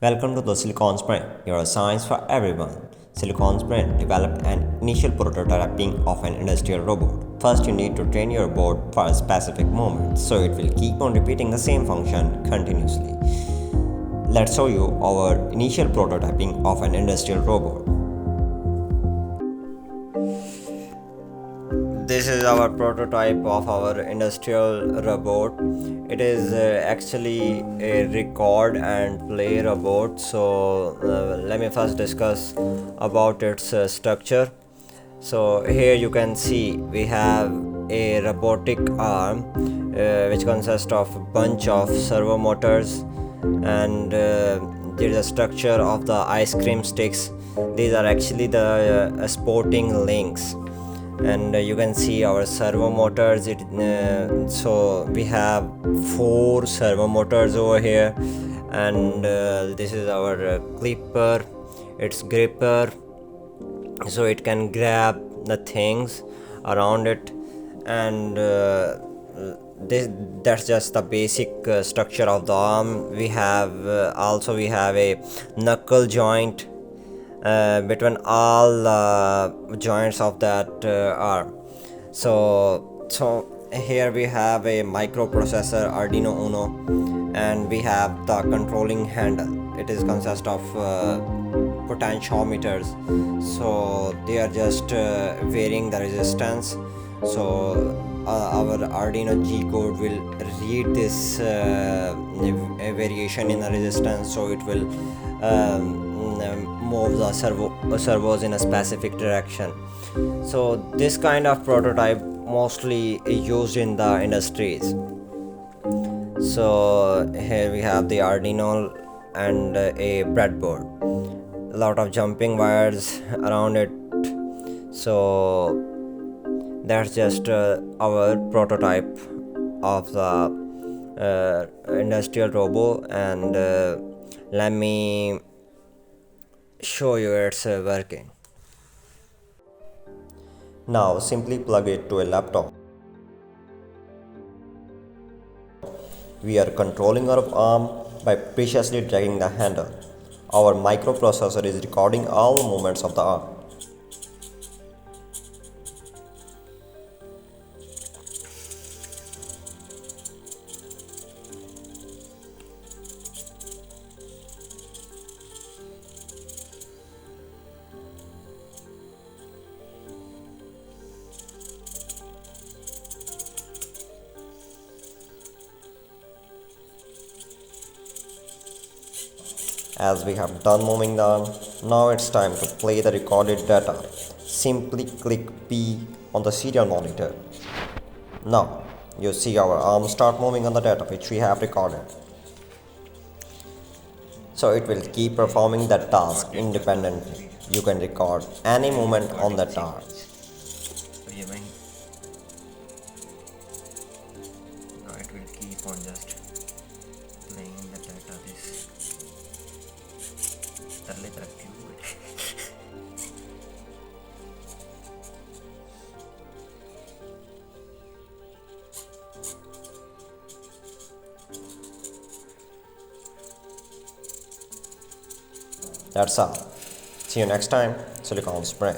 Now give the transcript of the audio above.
Welcome to the Silicon Sprint, your science for everyone. Silicon Sprint developed an initial prototyping of an industrial robot. First, you need to train your robot for a specific movement, so it will keep on repeating the same function continuously. Let's show you our initial prototyping of an industrial robot. This is our prototype of our industrial robot. It is actually a record and play robot. So let me first discuss about its structure. So here you can see we have a robotic arm which consists of a bunch of servo motors, and there is a structure of the ice cream sticks. These are actually the sporting links, and you can see our servo motors. So we have four servo motors over here, and this is our clipper, its gripper, so it can grab the things around it. And that's just the basic structure of the arm. We have we have a knuckle joint between all joints of that arm. So here we have a microprocessor Arduino Uno, and we have the controlling handle. It is consist of potentiometers, so they are just varying the resistance. So our Arduino G code will read this variation in the resistance, so it will move the servos in a specific direction. So this kind of prototype mostly used in the industries. So here we have the Arduino and a breadboard, a lot of jumping wires around it. So that's just our prototype of the industrial robot, and let me show you it's working. Now simply plug it to a laptop. We are controlling our arm by preciously dragging the handle. Our microprocessor is recording all movements of the arm. As we have done moving the arm, now it's time to play the recorded data. Simply click P on the serial monitor. Now you see our arm start moving on the data which we have recorded. So it will keep performing that task independently. You can record any movement on that arm. Now it will keep on just playing the data. This तरले तरक्की हुई. That's all. See you next time, Silicon Spring.